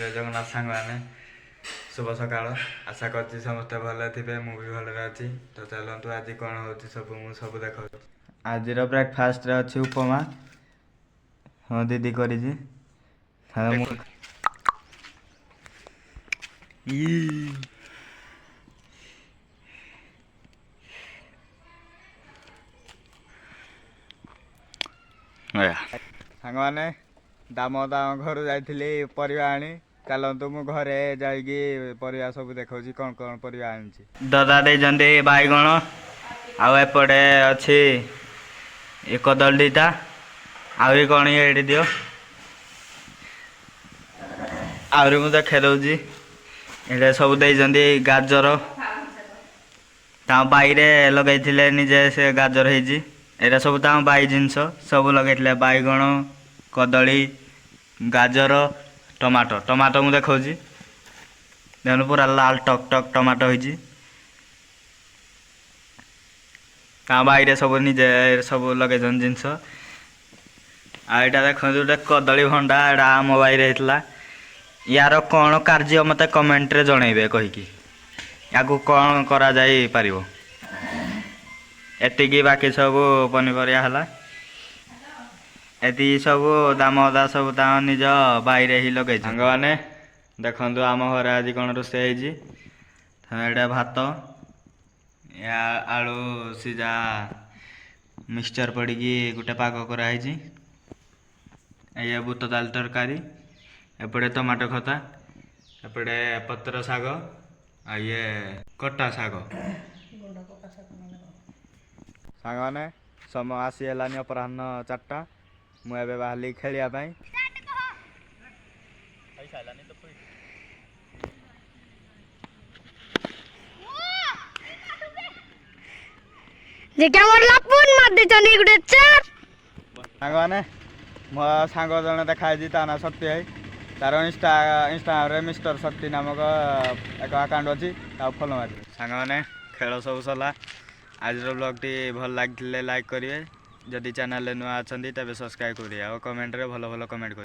जय जगन्नाथ सांग मैंने शुभ सकाल आशा कर समस्ते भले थे मुझे भलरे अच्छी तो चलतु आज कौन हो सब मुझे देखा आज ब्रेकफास्ट अच्छी उपमा हाँ दीदी कर सांग मैंने दाम दाम घर जाइली परिवा आनी चलतु मु घरे जाइकी परिवा सब देखा कौन कौन परिवा आनी दादा दे बैगण आपटे अच्छी कदली दीटा आहरी कौन ये दियो आहरी मुझे देखे दूसरी ये सब दे गाजर बाईरे लगे निजे से गाजर होता सब बाई जिनस सब लगे बैगण कदली गाजर टमाटो टमाटो मुझे देखा देखो पूरा लाल टक टक टमाटो होती बाईरे सब निजे सब लगे जिनस आईटा देखो गोटे कदली भंडा एटा आम बाईरे होता यार कौन कार्य मत कमेंट रे जनइबे कहीकि या कौन करा जाई पारिबो एतिकी बाकी सब पनीपरिया हला एति सब दाम अदा सब निज बाईरे ही लगे सांग मैंने देखु आम घर आज कौन रोषे होटा भात या आलू सीझा मिक्सचर पड़ी गोटे पाग कराई ये बुट दाल तरकारी एपटे टमाटो खता एपटे पत्र शाग आ ये कटा शाग सांग मैंने समय आसीगलानी अपराह्न 4टा मुझे बाहर खेलियापाई सांग मैंने मो सांग जन देखाई ता ना शक्ति है तार इंस्टाग्राम मिस्टर शक्ति नामक एक आकाउंट अच्छी फॉलो मार सांग मैंने खेल सब सरला आज ब्लॉग टी भल लगे लाइक करेंगे जदि चैनल नुआ अच्छा तेज सब्सक्राइब करेंगे और कमेंट रे भल भल कमेंट करेंगे।